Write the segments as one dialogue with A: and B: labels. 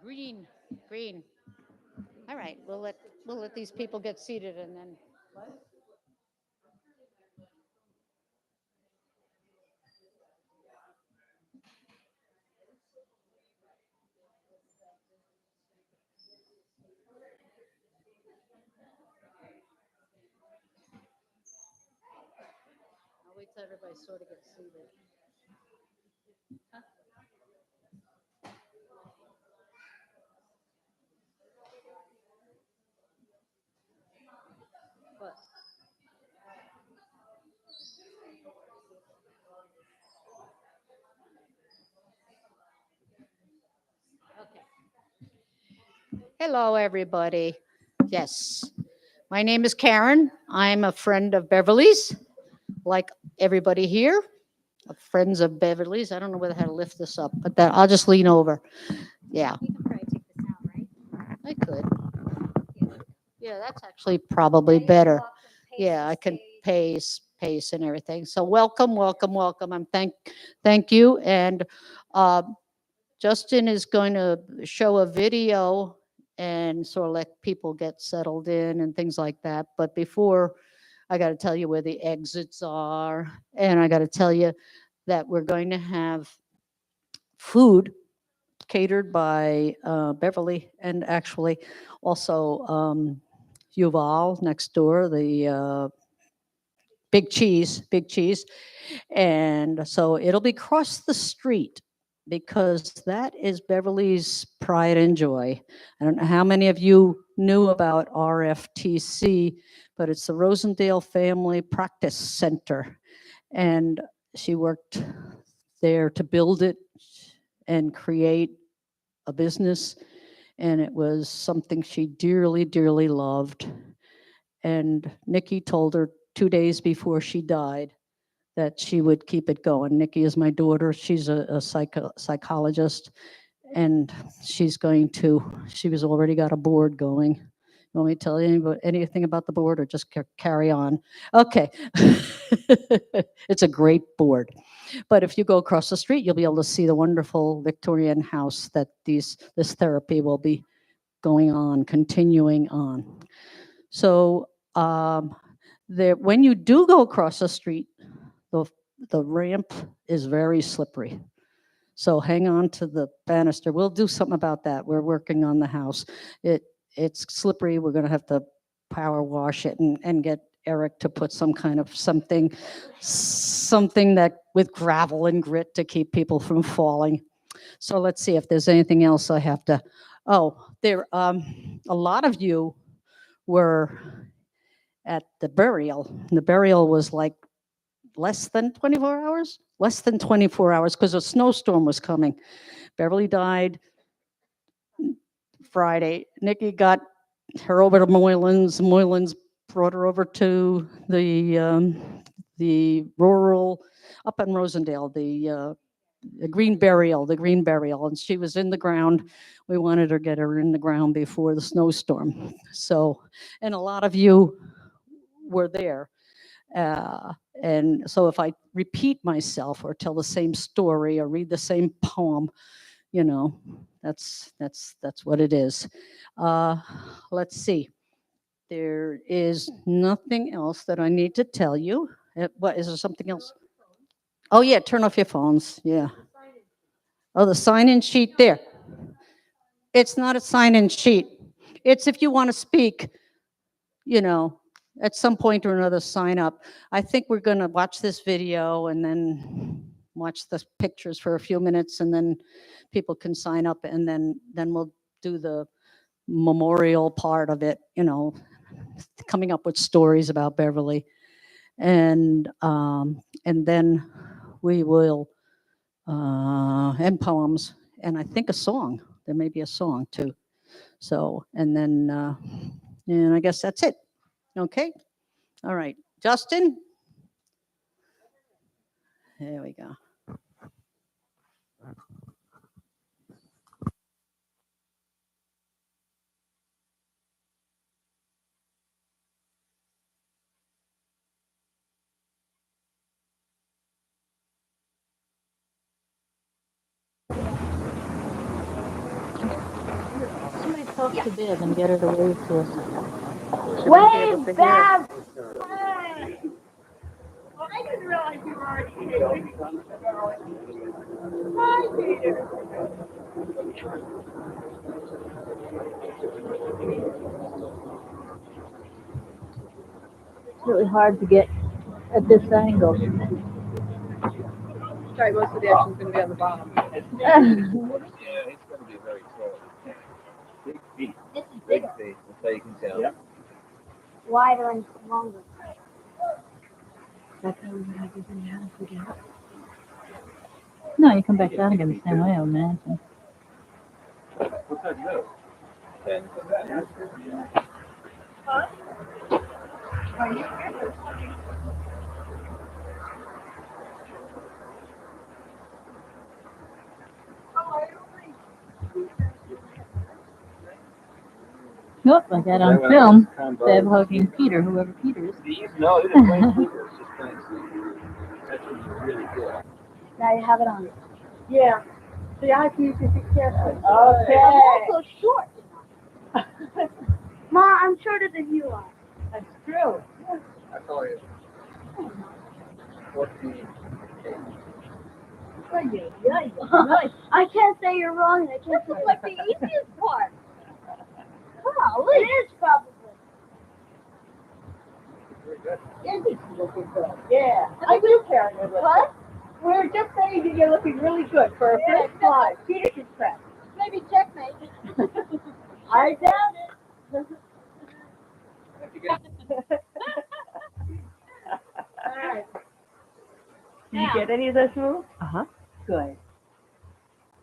A: Green, green. All right, we'll let these people get seated and then. I'll wait till everybody sort of gets seated. What? Okay. Hello, everybody. Yes, my name is Karen. I'm a friend of Beverly's, like everybody here. Friends of Beverly's. I don't know whether how to lift this up, but that I'll just lean over. Yeah,
B: You can probably take this out, right?
A: I could. Yeah, that's actually probably better. Yeah, I can pace and everything. So welcome, welcome, welcome. Thank you. And uh, Justin is going to show a video and sort of let people get settled in and things like that. But before, I got to tell you where the exits are, and I got to tell you that we're going to have food catered by Beverly, and actually also Yuval next door, the Big Cheese. And so it'll be across the street because that is Beverly's pride and joy. I don't know how many of you knew about RFTC, but it's the Rosendale Family Practice Center. And she worked there to build it and create a business. And it was something she dearly, dearly loved. And Nikki told her 2 days before she died that she would keep it going. Nikki is my daughter. She's a psychologist, and she was already got a board going. You want me to tell you anything about the board or just carry on? Okay. It's a great board. But if you go across the street, you'll be able to see the wonderful Victorian house that this therapy will be continuing on. So when you do go across the street, the ramp is very slippery. So hang on to the banister. We'll do something about that. We're working on the house. It's slippery. We're going to have to power wash it and get Eric to put some kind of something that with gravel and grit to keep people from falling. So let's see if there's anything else I have to. Oh, a lot of you were at the burial. The burial was like less than 24 hours? Less than 24 hours because a snowstorm was coming. Beverly died Friday. Nikki got her over to Moylan's. Moylan's brought her over to the rural, up in Rosendale, the green burial, and she was in the ground. We wanted to get her in the ground before the snowstorm. So, and a lot of you were there. And so if I repeat myself or tell the same story or read the same poem, that's what it is. Let's see. There is nothing else that I need to tell you. What is there something else? Oh yeah, turn off your phones. Yeah. Oh, the sign-in sheet there. It's not a sign-in sheet. It's if you want to speak, at some point or another, sign up. I think we're going to watch this video and then watch the pictures for a few minutes, and then people can sign up, and then we'll do the memorial part of it, coming up with stories about Beverly. And then we will, and poems, and I think a song. There may be a song too. So, and then, and I guess that's it. Okay. All right. Justin? There we go. Somebody talk to Bev and get her to wave to us.
B: Wave, Bev! I didn't realize you were already here. Hi, Peter.
A: It's really hard to get at this angle.
C: Sorry, most of the action's going to be on the bottom.
D: Yeah, it's going to be very tall. Big feet.
B: This is
D: Big
B: bigger,
D: feet. That's how you can tell.
C: Yep.
B: wider, and longer.
A: No, you come back down again the same way, I imagine.
D: What size you have? 10.
A: Nope, I got on film. Bev hugging Peter, whoever Peter is.
D: These? No, they're just plain sneakers. Just plain sneakers. That's what you really good.
B: Now you have it on.
C: Yeah. So you have to use your feet carefully.
B: I'm
C: Okay.
B: also short. Ma, I'm shorter than you are.
C: That's true.
D: I call you 14.
B: I can't say you're wrong. I can't say like the easiest part. Oh, it is probably.
D: Very good.
C: Andy's looking good. Yeah. I do carry it with
B: What?
C: We're just saying that you're looking really good for a first slide. Peter can press.
B: Maybe checkmate.
C: I doubt it.
D: If you get
C: All right. Did
B: Now.
C: you get any of those moves? Uh-huh. Good.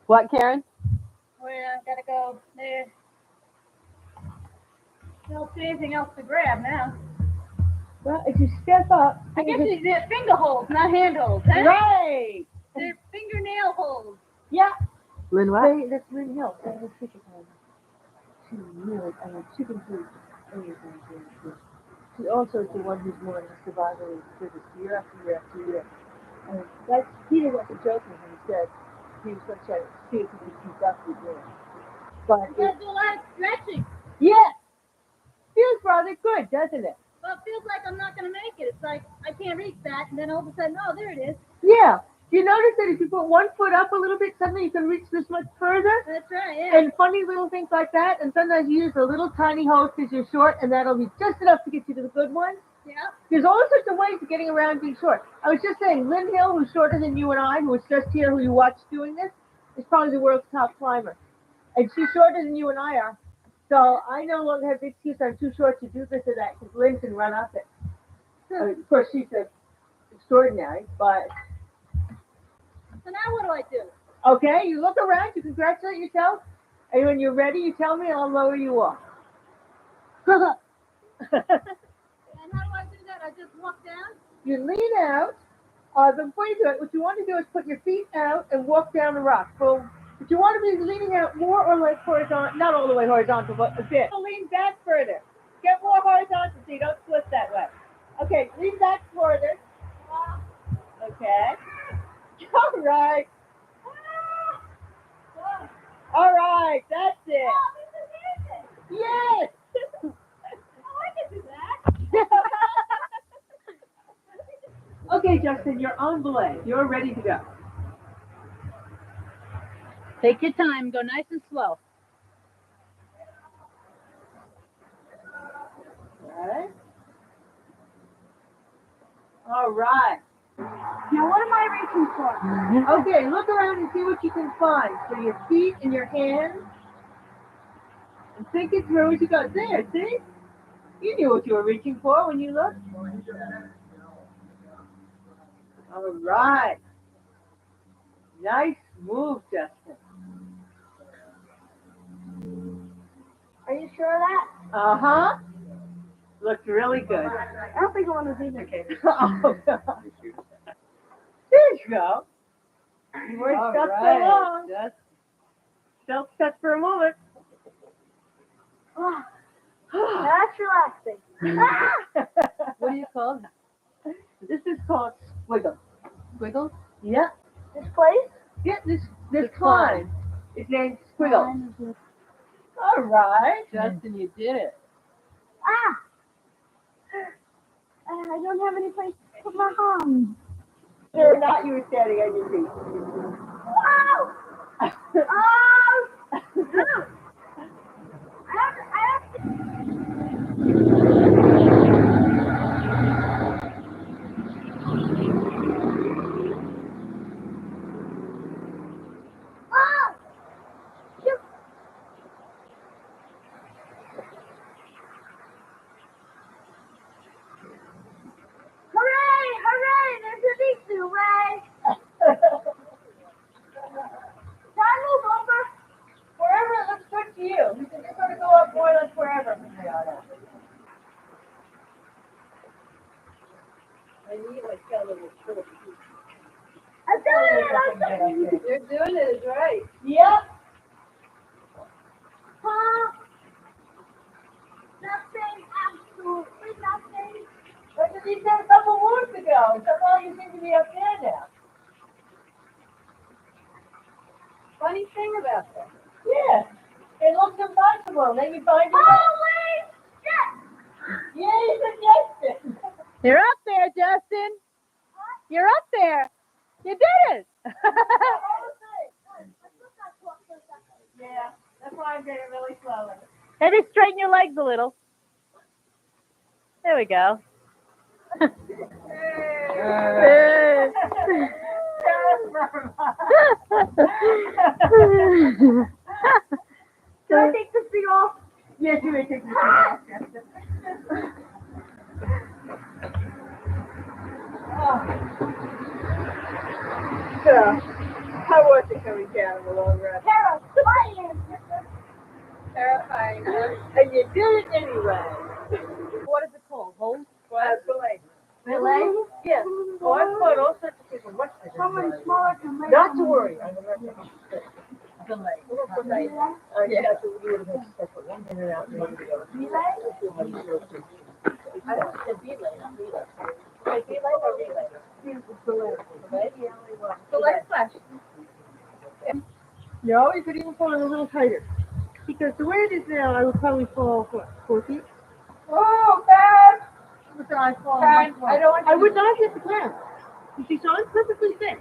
C: What, Karen?
B: Gotta go there. Don't see anything else to grab now.
C: Well, if you step up.
B: I guess these are finger holes, not hand holes. Huh?
C: Right.
B: They're fingernail holes.
C: Yeah.
A: Lynn,
C: That's Brynn Hill. That's a chicken home. She really, chicken food. She also is the one who's more in the survival for this year after year after year. And that's, Peter wasn't joking when he said he was going to try to see if he could keep up with it. But
B: You gotta do a lot of stretching.
C: yes, feels rather good, doesn't it?
B: Well, it feels like I'm not gonna make it. It's like I can't reach that, and then all of a sudden, oh, there it is.
C: Yeah. Do you notice that if you put one foot up a little bit, suddenly you can reach this much further?
B: That's right. Yeah.
C: And funny little things like that. And sometimes you use a little tiny hose because you're short, and that'll be just enough to get you to the good one.
B: Yeah.
C: There's all sorts of ways of getting around being short. I was just saying, Lynn Hill, who's shorter than you and I, who was just here, who you watched doing this, is probably the world's top climber. And she's shorter than you and I are. So I no longer have the excuse I'm too short to do this or that because Lynn can run up it. Of course, she's extraordinary, but
B: So now what do I do?
C: okay, you look around, you congratulate yourself, and when you're ready, you tell me, and I'll lower you off.
B: And how do I do that? I just walk down?
C: You lean out. Before you do it, what you want to do is put your feet out and walk down the rock. Boom. But you want to be leaning out more or less horizontal, not all the way horizontal, but a bit. Lean back further. Get more horizontal so you don't slip that way. Okay, lean back further. Okay. All right. All right, that's it. Yes.
B: Oh, I can do that.
C: Okay, Justin, you're on belay. You're ready to go.
A: take your time, go nice and slow.
C: All right.
B: Now what am I reaching for?
C: Okay, look around and see what you can find. So your feet and your hands. And think it through as you go. There, see? You knew what you were reaching for when you looked. All right. Nice move, Justin.
B: Are you sure of that?
C: Uh-huh. Looked really good.
B: I don't think I want to do that.
C: Oh, God. There you go. You weren't
A: All
C: stuck
A: right.
C: so long. Just self-stuck for a moment.
B: Oh, that's relaxing.
A: What do you call that?
C: This is called squiggle.
A: Squiggles?
C: Yeah.
B: This place?
C: Yeah, this
A: The
C: climb is named squiggle. All right, Justin, you did it.
B: Ah! I don't have any place to put my arms.
C: Whether or not you were standing on your feet.
B: Oh! Oh! No! I have to... Oh! Shoot. Hooray! Hooray! There's a pizza, Ray! Time move over.
C: Wherever it looks good to you. You can just sort of go up more or less wherever. I need my skeleton short.
B: I'm doing it! I'm doing it!
C: You're doing it, is right. Yep.
B: Huh? Nothing, absolutely nothing.
C: But you said a couple months ago. Somehow you seem to be up there now. Funny thing about that. Yeah. It looks impossible. Then you find it.
B: Holy shit!
C: Yeah, you suggested.
E: You're up there, Justin. You're up there. You did it.
C: Yeah, that's why I'm getting really slowly.
E: Maybe straighten your legs a little. There we go.
B: Can I take the feet off?
C: Yes, you may take the off. So, how was it coming down in the long run?
B: Terrifying!
C: Terrifying, huh? And you did it anyway.
E: What is it called? Hold?
C: Belay. Belay? Yes. Oh, I've taught all sorts of people much better.
B: Someone smaller can make
C: Not to worry. I'm going to Belay. Belay. Oh, yeah. That's what you would have had to separate one in and out. I said belay, not relay. Wait, belay or relay? Belay. Belay? Belay slash. No, you could even pull it a little tighter. Because the way it is now, I would probably fall, what, 4 feet? Oh, bad! Listen, I fall. I would not hit the ground. You see, so I'm perfectly safe.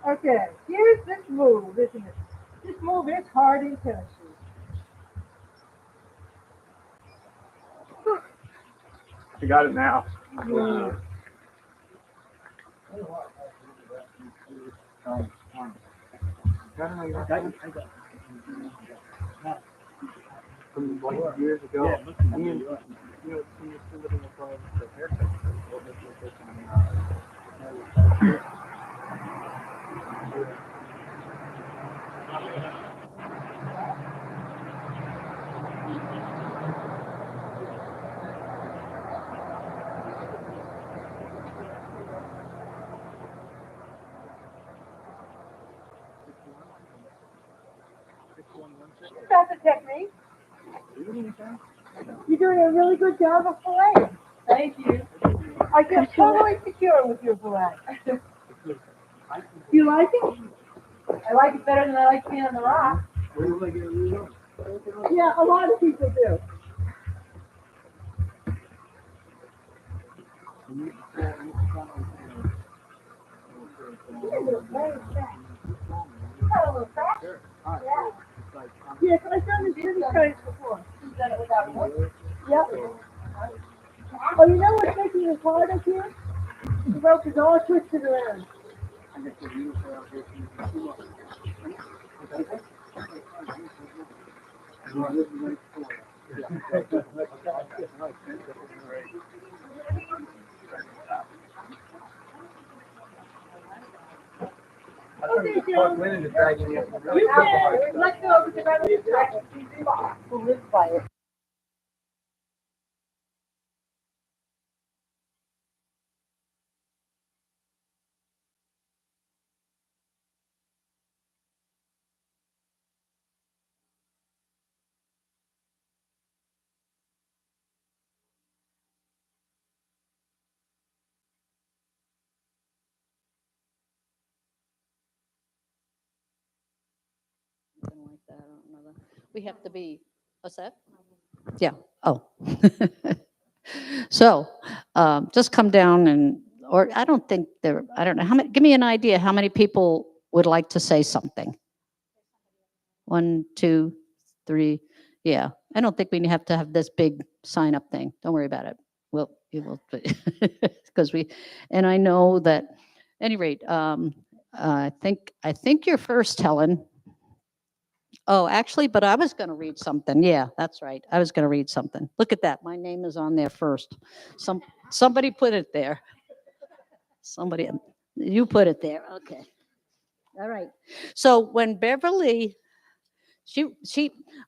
C: Okay, here's this move, isn't it? This move is hard in tennis shoes.
D: You got it now.
C: Yeah.
D: From like years ago, me and senior student in the club, the haircut.
C: That's the technique. You're doing a really good job of fillet. Thank you. I feel totally secure with your fillet. Do you like it? I like it better than I like being on the rock. Yeah, a lot of people do. Yes, I've done this many times before. You've done it without wood? Yep. Oh, you know what's making it hard up here? The rope is all twisted around. Okay, John. You can. Let's go over to Beverley J. Who lives by it.
A: Something like that. I don't know. We have to be, what's that? Yeah, oh. So, just come down and, or I don't think there, I don't know, how many, give me an idea how many people would like to say something? 1, 2, 3, yeah. I don't think we have to have this big sign up thing. Don't worry about it. Well, you will, because and I know that, any rate, I think you're first, Helen. Oh, actually, but I was going to read something. Yeah, that's right. I was going to read something. Look at that. My name is on there first. Somebody put it there. Somebody, you put it there. Okay. All right. So when Beverly, she,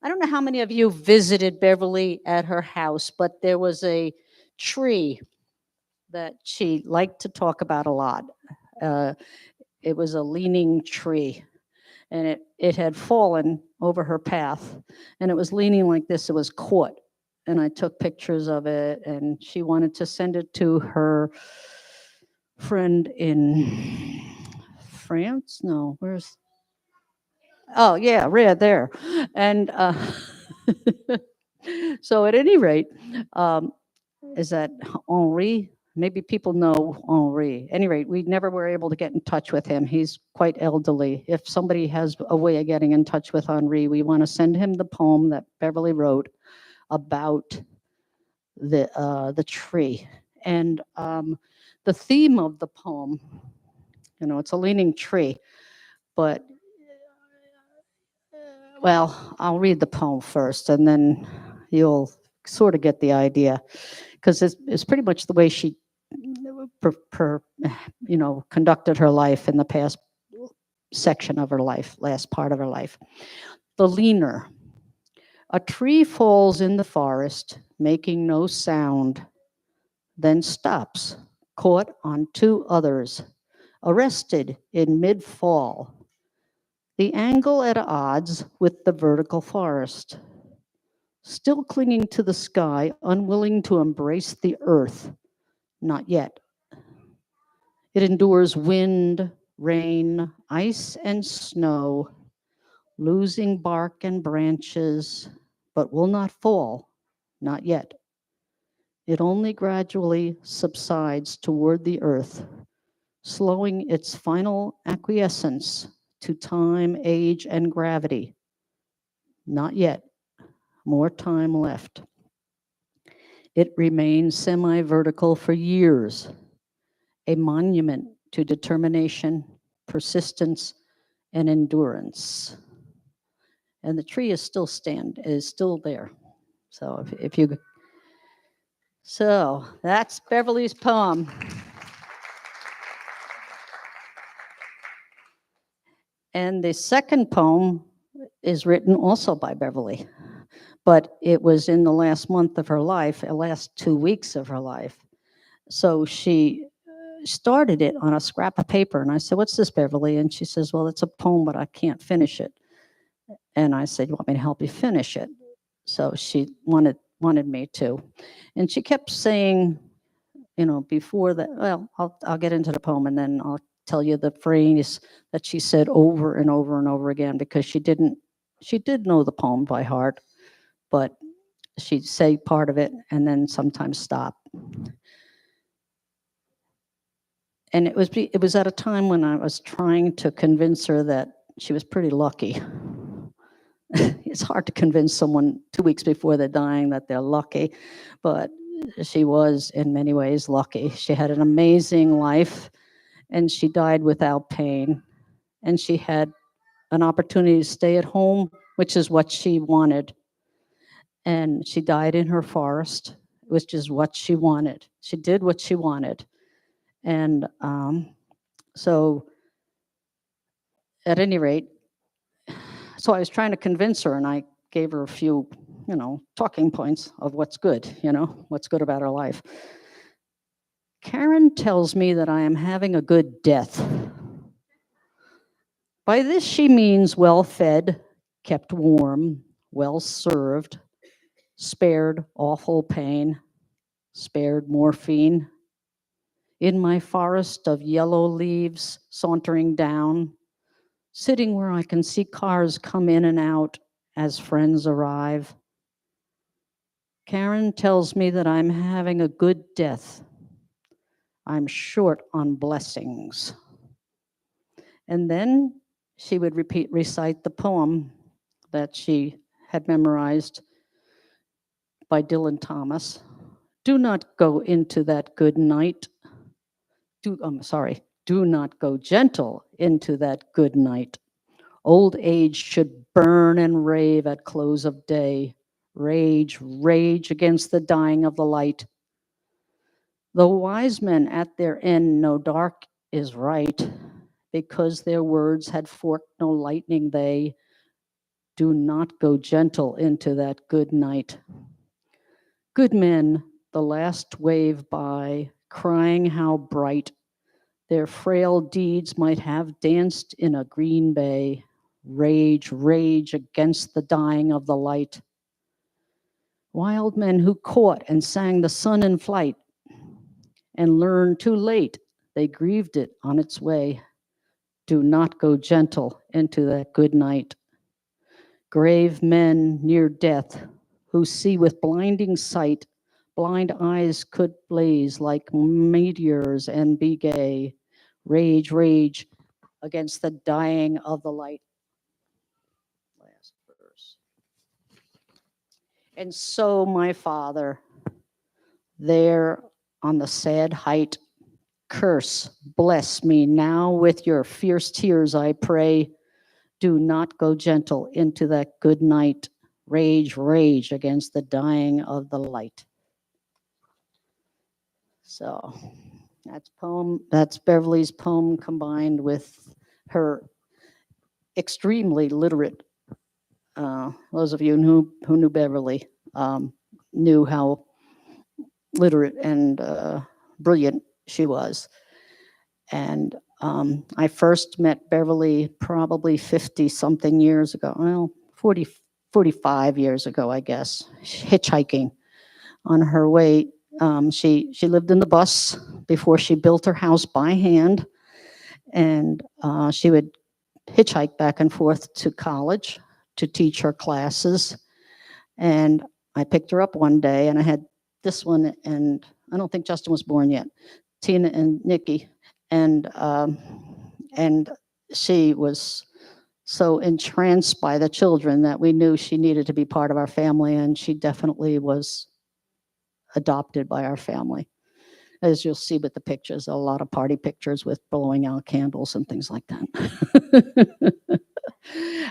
A: I don't know how many of you visited Beverly at her house, but there was a tree that she liked to talk about a lot. It was a leaning tree, and it had fallen over her path, and it was leaning like this. It was caught, and I took pictures of it, and she wanted to send it to her friend in France. No, where's? Oh yeah, right there, and so at any rate, is that Henri? Maybe people know Henri. At any rate, we never were able to get in touch with him. He's quite elderly. If somebody has a way of getting in touch with Henri, we want to send him the poem that Beverly wrote about the tree. And the theme of the poem, it's a leaning tree, but well, I'll read the poem first, and then you'll sort of get the idea, because it's pretty much the way she conducted her life in the past section of her life, last part of her life. The leaner. A tree falls in the forest, making no sound, then stops, caught on 2 others, arrested in mid-fall. The angle at odds with the vertical forest. Still clinging to the sky, unwilling to embrace the earth. Not yet. It endures wind, rain, ice, and snow, losing bark and branches, but will not fall, not yet. It only gradually subsides toward the earth, slowing its final acquiescence to time, age, and gravity. Not yet. More time left. It remains semi-vertical for years, a monument to determination, persistence, and endurance. And the tree is still there. So so that's Beverly's poem. And the second poem is written also by Beverly, but it was in the last month of her life, the last 2 weeks of her life. So she started it on a scrap of paper, and I said, "What's this, Beverly?" And she says, "Well, it's a poem, but I can't finish it." And I said, "You want me to help you finish it?" So she wanted me to, and she kept saying, before that, well, I'll get into the poem, and then I'll tell you the phrase that she said over and over and over again, because she did know the poem by heart, but she'd say part of it and then sometimes stop. And it was at a time when I was trying to convince her that she was pretty lucky. It's hard to convince someone 2 weeks before they're dying that they're lucky, but she was in many ways lucky. She had an amazing life, and she died without pain, and she had an opportunity to stay at home, which is what she wanted. And she died in her forest, which is what she wanted. She did what she wanted. And so at any rate, so I was trying to convince her, and I gave her a few, talking points of what's good, what's good about her life. Karen tells me that I am having a good death. By this she means well-fed, kept warm, well-served, spared awful pain, spared morphine. In my forest of yellow leaves, sauntering down, sitting where I can see cars come in and out as friends arrive. Karen tells me that I'm having a good death. I'm short on blessings. And then she would recite the poem that she had memorized by Dylan Thomas. Do not go into that good night. Do not go gentle into that good night. Old age should burn and rave at close of day. Rage, rage against the dying of the light. The wise men at their end know dark is right, because their words had forked no lightning they. Do not go gentle into that good night. Good men, the last wave by, crying how bright their frail deeds might have danced in a green bay. Rage, rage against the dying of the light. Wild men who caught and sang the sun in flight and learned too late they grieved it on its way. Do not go gentle into that good night. Grave men near death who see with blinding sight, blind eyes could blaze like meteors and be gay. Rage, rage against the dying of the light. Last verse. And so my father, there on the sad height, curse, bless me now with your fierce tears, I pray. Do not go gentle into that good night. Rage, rage against the dying of the light. So that's Beverley's poem combined with her extremely literate, those of you who knew Beverley knew how literate and brilliant she was. And I first met Beverley probably 50-something years ago, well, 45 years ago, I guess, hitchhiking on her way. She lived in the bus before she built her house by hand, and she would hitchhike back and forth to college to teach her classes. And I picked her up one day, and I had this one, and I don't think Justin was born yet, Tina and Nikki. And she was so entranced by the children that we knew she needed to be part of our family, and she definitely was adopted by our family. As you'll see with the pictures, a lot of party pictures with blowing out candles and things like that.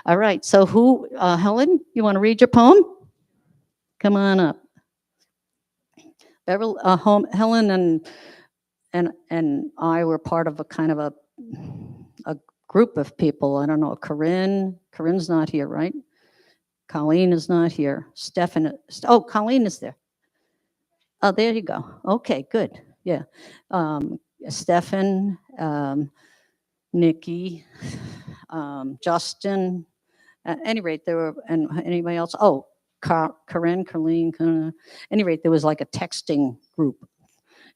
A: All right, so Helen, you want to read your poem? Come on up. Helen and I were part of a kind of a group of people. I don't know, Corinne's not here, right? Colleen is not here. Colleen is there. Oh, there you go. Okay, good. Yeah. Stefan, Nikki, Justin. At any rate, there were, and anybody else? Oh, Corinne, Colleen. At any rate, there was like a texting group,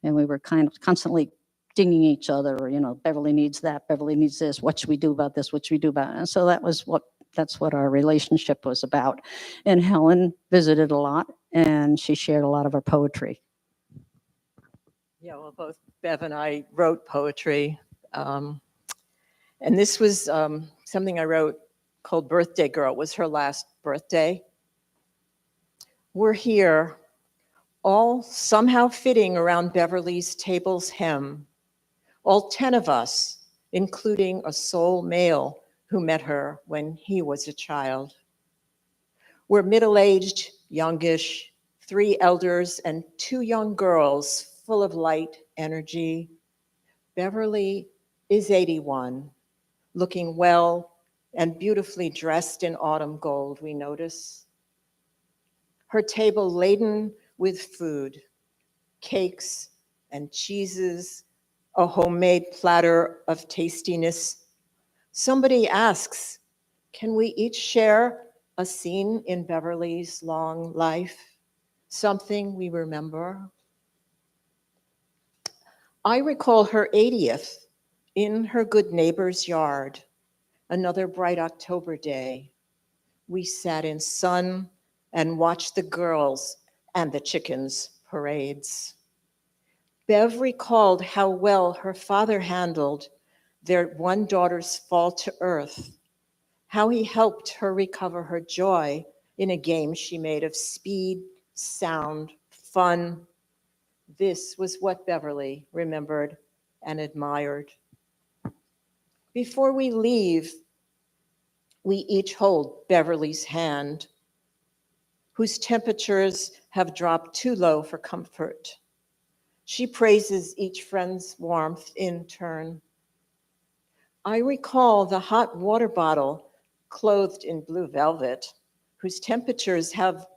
A: and we were kind of constantly dinging each other. Beverley needs that. Beverley needs this. What should we do about this? What should we do about it? And so that's what our relationship was about. And Helen visited a lot, and she shared a lot of her poetry.
F: Yeah, well, both Bev and I wrote poetry. And this was something I wrote called Birthday Girl. It was her last birthday. We're here, all somehow fitting around Beverley's table's hem. All 10 of us, including a sole male who met her when he was a child. We're middle-aged, youngish, 3 elders and 2 young girls full of light energy. Beverley is 81, looking well and beautifully dressed in autumn gold, we notice. Her table laden with food, cakes and cheeses, a homemade platter of tastiness. Somebody asks, can we each share a scene in Beverley's long life? Something we remember? I recall her 80th in her good neighbor's yard, another bright October day. We sat in sun and watched the girls and the chickens parades. Bev recalled how well her father handled their one daughter's fall to earth, how he helped her recover her joy in a game she made of speed, sound, fun. This was what Beverley remembered and admired. Before we leave, we each hold Beverley's hand, whose temperatures have dropped too low for comfort. She praises each friend's warmth in turn. I recall the hot water bottle clothed in blue velvet, whose temperatures have,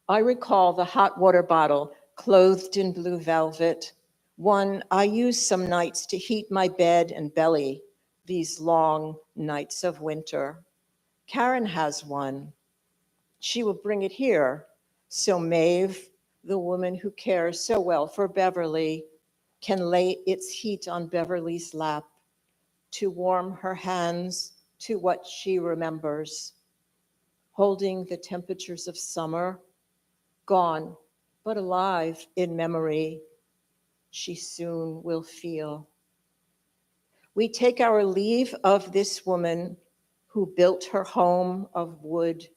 F: I recall the hot water bottle clothed in blue velvet, one I use some nights to heat my bed and belly these long nights of winter. Karen has one. She will bring it here, so Maeve, the woman who cares so well for Beverley, can lay its heat on Beverley's lap to warm her hands to what she remembers, holding the temperatures of summer, gone but alive in memory, she soon will feel. We take our leave of this woman who built her home of wood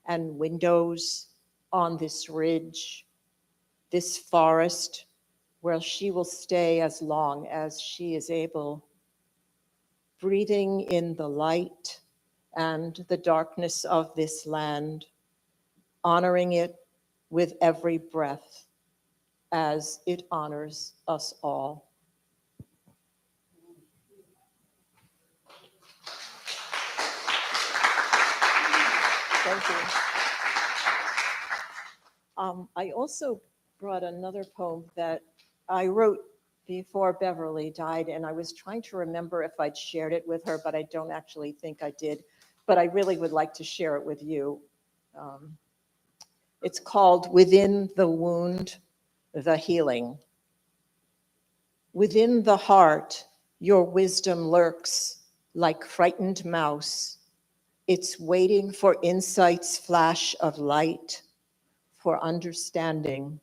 F: and windows on this ridge, this forest, where she will stay as long as she is able, breathing in the light and the darkness of this land, honoring it with every breath as it honors us all. Thank you. I also brought another poem that I wrote before Beverley died, and I was trying to remember if I'd shared it with her, but I don't actually think I did. But I really would like to share it with you. It's called Within the Wound, the Healing. Within the heart, your wisdom lurks like frightened mouse. It's waiting for insight's flash of light, for understanding.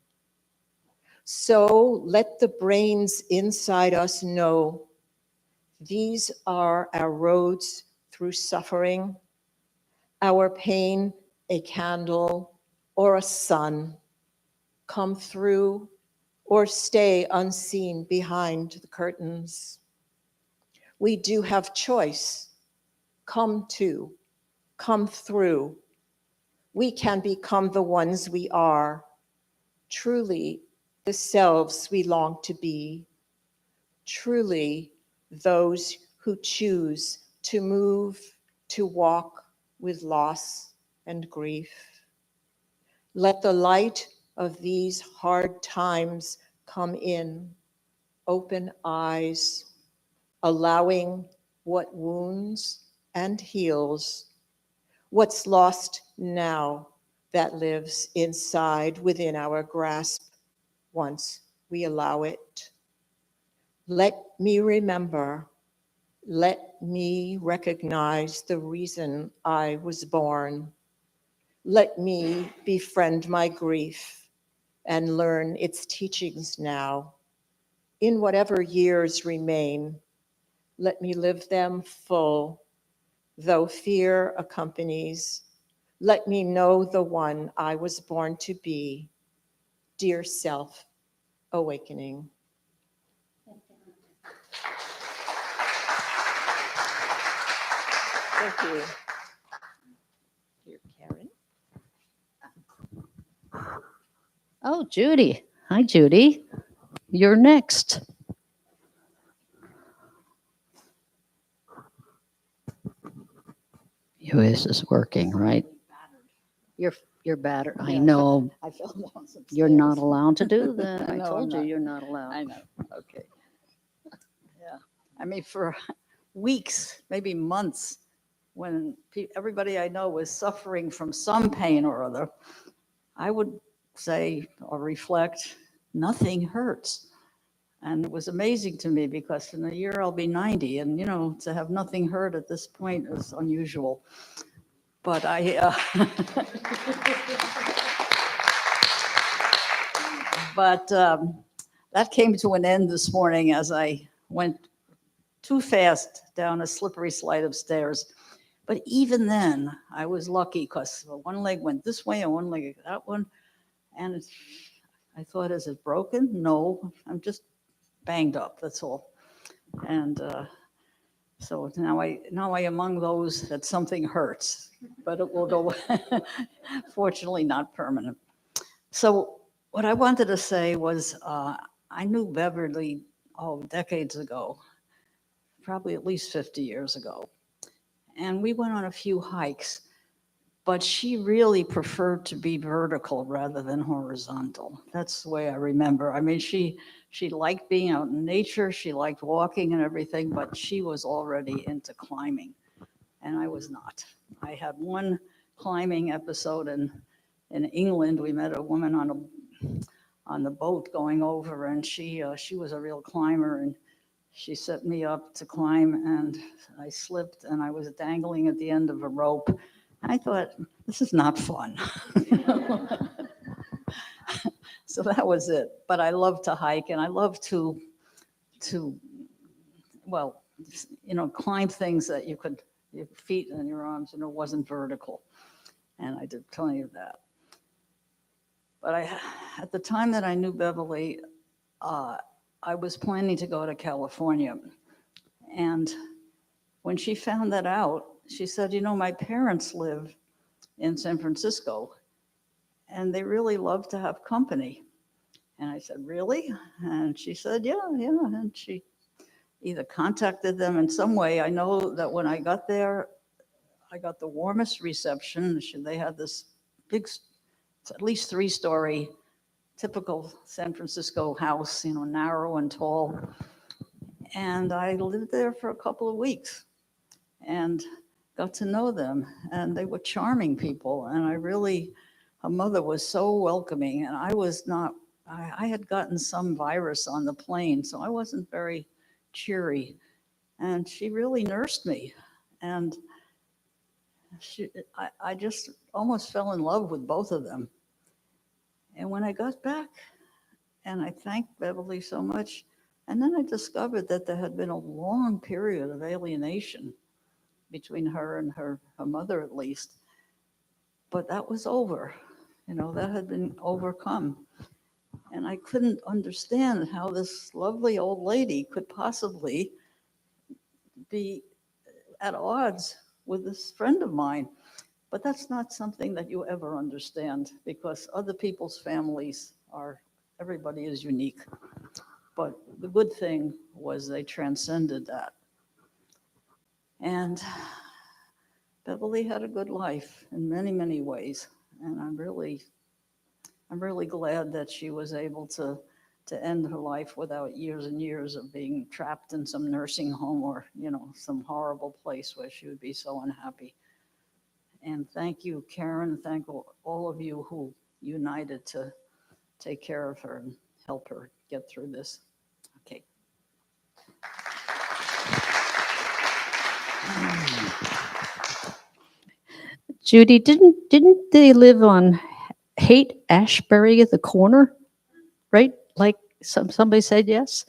F: So let the brains inside us know these are our roads through suffering, our pain a candle or a sun. Come through or stay unseen behind the curtains. We do have choice. Come to, come through. We can become the ones we are, truly the selves we long to be, truly those who choose to move, to walk with loss and grief. Let the light of these hard times come in, open eyes, allowing what wounds and heals, what's lost now that lives inside within our grasp once we allow it. Let me remember, let me recognize the reason I was born. Let me befriend my grief and learn its teachings now. In whatever years remain, let me live them full, though fear accompanies. Let me know the one I was born to be, dear self awakening. Thank you. Dear Karen.
A: Oh, Judy. Hi, Judy. You're next. This is working, right? You're battered. I
G: Yeah,
A: know.
G: I fell down some
A: You're
G: stairs.
A: not allowed to do that. I
G: No, I'm
A: told you
G: not.
A: you're not allowed.
G: I know. Okay. Yeah. I mean, for weeks, maybe months, when everybody I know was suffering from some pain or other, I would say or reflect, nothing hurts. And it was amazing to me because in a year I'll be 90, and to have nothing heard at this point is unusual. But that came to an end this morning as I went too fast down a slippery flight of stairs. But even then, I was lucky because one leg went this way and one leg that one. And I thought, is it broken? No, I'm just banged up, that's all. And so now I among those that something hurts, but it will go, fortunately not permanent. So what I wanted to say was I knew Beverley, decades ago, probably at least 50 years ago. And we went on a few hikes, but she really preferred to be vertical rather than horizontal. That's the way I remember. I mean, she liked being out in nature, she liked walking and everything, but she was already into climbing, and I was not. I had one climbing episode in England. We met a woman on the boat going over, and she was a real climber, and she set me up to climb, and I slipped, and I was dangling at the end of a rope. I thought, this is not fun. So that was it. But I love to hike, and I love to climb things that your feet and your arms, wasn't vertical. And I did plenty of that. But at the time that I knew Beverley, I was planning to go to California. And when she found that out, she said, my parents live in San Francisco, and they really love to have company. And I said, really? And she said, yeah. And she either contacted them in some way. I know that when I got there, I got the warmest reception. They had this big, at least 3-story, typical San Francisco house, narrow and tall. And I lived there for a couple of weeks and got to know them. And they were charming people. And her mother was so welcoming. And I was not, I had gotten some virus on the plane, so I wasn't very cheery. And she really nursed me. And I just almost fell in love with both of them. And when I got back, and I thanked Beverley so much, and then I discovered that there had been a long period of alienation between her and her mother, at least. But that was over. That had been overcome. And I couldn't understand how this lovely old lady could possibly be at odds with this friend of mine. But that's not something that you ever understand, because other people's families everybody is unique. But the good thing was they transcended that. And Beverley had a good life in many, many ways. And I'm really glad that she was able to end her life without years and years of being trapped in some nursing home or, some horrible place where she would be so unhappy. And thank you, Karen. Thank all of you who united to take care of her and help her get through this. Okay.
A: Judy, didn't they live on Haight Ashbury at the corner, right? Like somebody said yes?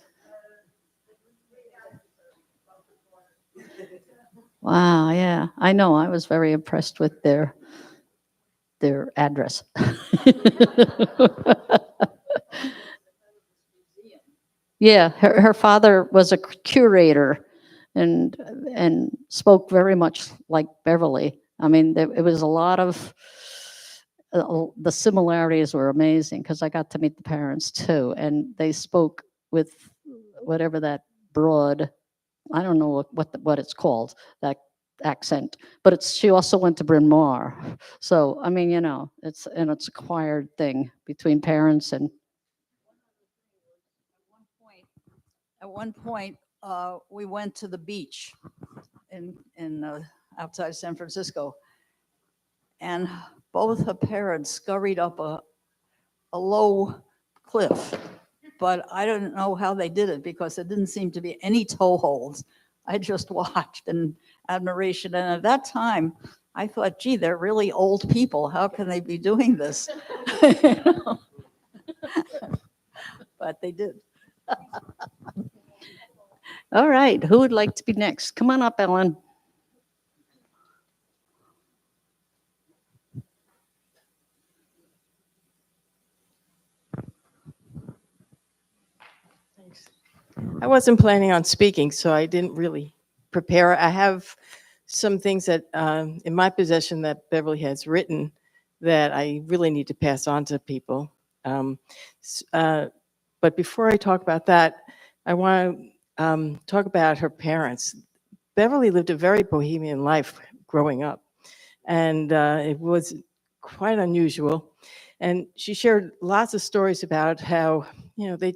A: Wow, yeah, I know. I was very impressed with their address. Yeah, her father was a curator and spoke very much like Beverley. I mean, it was a lot of the similarities were amazing because I got to meet the parents too, and they spoke with whatever that broad, I don't know what it's called, that accent, but she also went to Brynn Mawr. So I mean, it's an acquired thing between parents and.
G: At one point, we went to the beach in outside San Francisco, and both her parents scurried up a low cliff but I don't know how they did it because there didn't seem to be any toe holds. I just watched in admiration. And at that time, I thought, gee, they're really old people. How can they be doing this? You know? But they did.
A: All right, who would like to be next? Come on up, Ellen.
F: I wasn't planning on speaking, so I didn't really prepare. I have some things that in my possession that Beverley has written that I really need to pass on to people. But before I talk about that, I want to talk about her parents. Beverley lived a very bohemian life growing up, and it was quite unusual. And she shared lots of stories about how, you know, they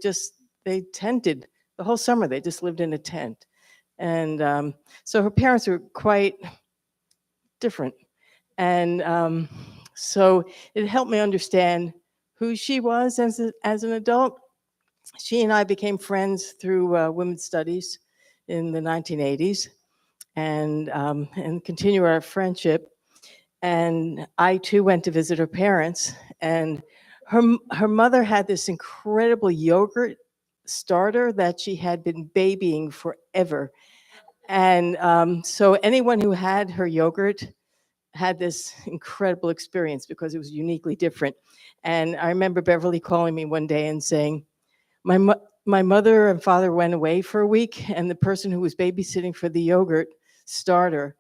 F: tented the whole summer. They just lived in a tent. And so her parents were quite different. And so it helped me understand who she was as an adult. She and I became friends through women's studies in the 1980s and continue our friendship. And I too went to visit her parents, and her mother had this incredible yogurt starter that she had been babying forever. And so anyone who had her yogurt had this incredible experience because it was uniquely different. And I remember Beverley calling me one day and saying, my mother and father went away for a week, and the person who was babysitting for the yogurt starter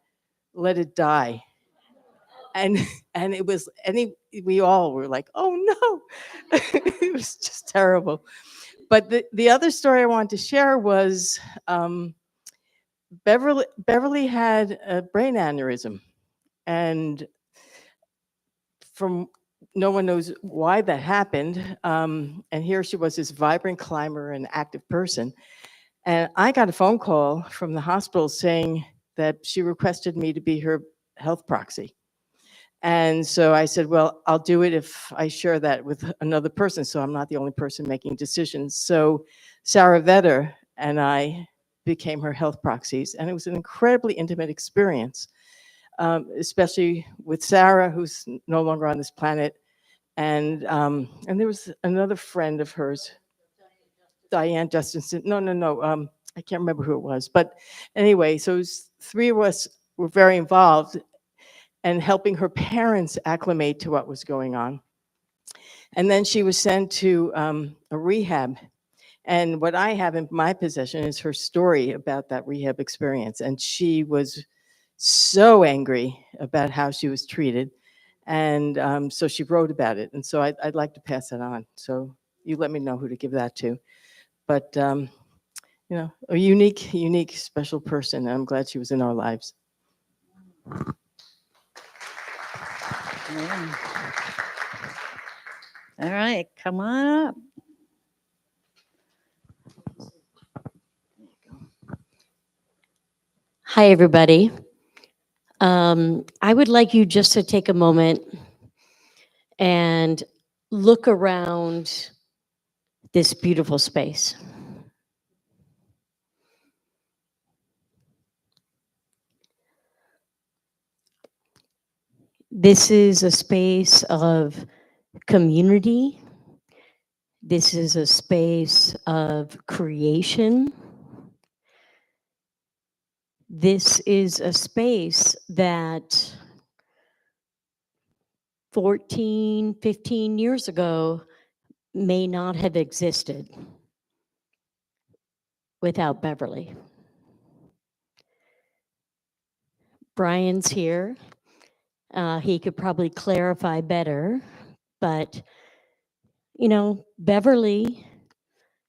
F: let it die. And it was, we all were like, oh no, it was just terrible. But the other story I wanted to share was Beverley had a brain aneurysm, and from no one knows why that happened. And here she was, this vibrant climber and active person. And I got a phone call from the hospital saying that she requested me to be her health proxy. And so I said, well, I'll do it if I share that with another person, so I'm not the only person making decisions. So Sarah Vetter and I became her health proxies, and it was an incredibly intimate experience, especially with Sarah, who's no longer on this planet. And there was another friend of hers, Diane Justinson. No, I can't remember who it was. But anyway, so it was, three of us were very involved and helping her parents acclimate to what was going on. And then she was sent to a rehab. And what I have in my possession is her story about that rehab experience. And she was so angry about how she was treated. And so she wrote about it. And so I'd like to pass that on. So you let me know who to give that to. But, you know, a unique, special person. And I'm glad she was in our lives.
A: Yeah. All right, come on up.
H: Hi, everybody. I would like you just to take a moment and look around this beautiful space. This is a space of community. This is a space of creation. This is a space that 14, 15 years ago may not have existed without Beverley. Brian's here. He could probably clarify better, but you know, Beverley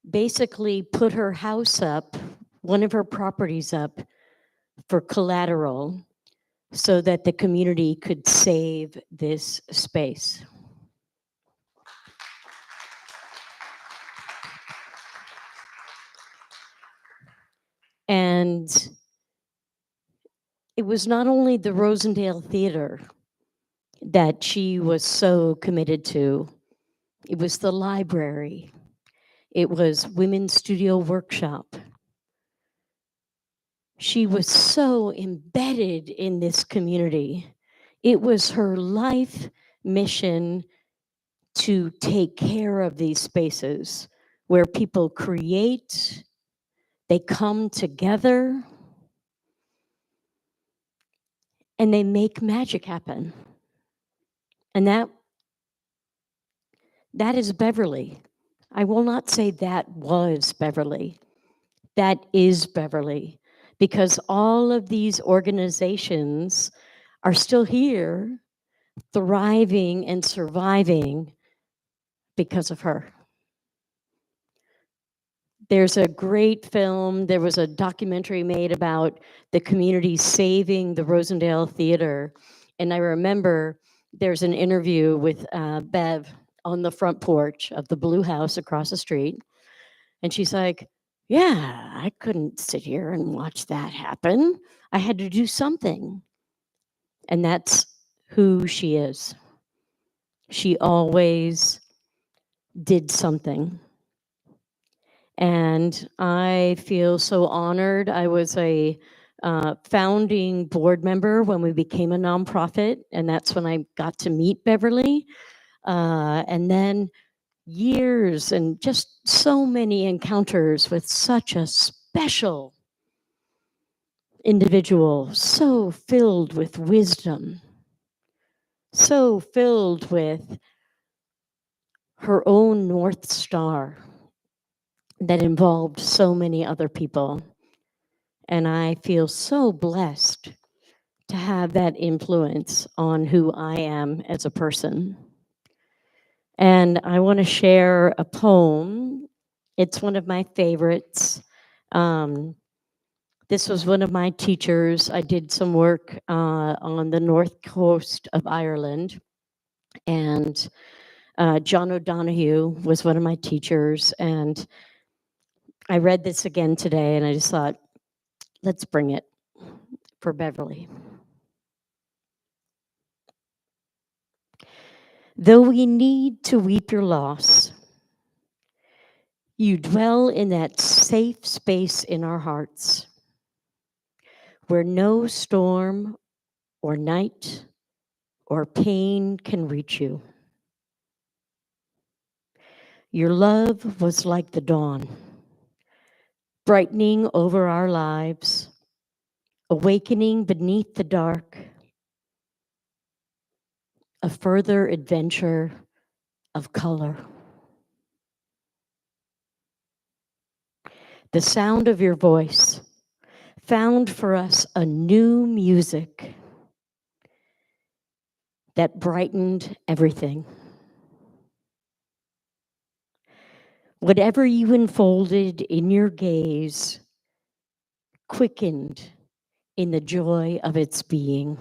H: basically put her house up, one of her properties up, for collateral so that the community could save this space. And it was not only the Rosendale Theater that she was so committed to, it was the library, It was Women's Studio Workshop. She was so embedded in this community. It was her life mission to take care of these spaces where people create, they come together, and they make magic happen. And that is Beverley. I will not say that was Beverley. That is Beverley, because all of these organizations are still here, thriving and surviving because of her. There's a great film, there was a documentary made about the community saving the Rosendale Theater. And I remember there's an interview with Bev on the front porch of the Blue House across the street. And she's like, yeah, I couldn't sit here and watch that happen. I had to do something. And that's who she is. She always did something. And I feel so honored. I was a founding board member when we became a nonprofit, and that's when I got to meet Beverley. And then years and just so many encounters with such a special individual, so filled with wisdom, so filled with her own North Star that involved so many other people. And I feel so blessed to have that influence on who I am as a person. And I want to share a poem. It's one of my favorites. This was one of my teachers. I did some work on the north coast of Ireland. And John O'Donoghue was one of my teachers. And I read this again today, and I just thought, let's bring it for Beverley. Though we need to weep your loss, you dwell in that safe space in our hearts where no storm or night or pain can reach you. Your love was like the dawn, brightening over our lives, awakening beneath the dark, a further adventure of color. The sound of your voice found for us a new music that brightened everything. Whatever you unfolded in your gaze quickened in the joy of its being.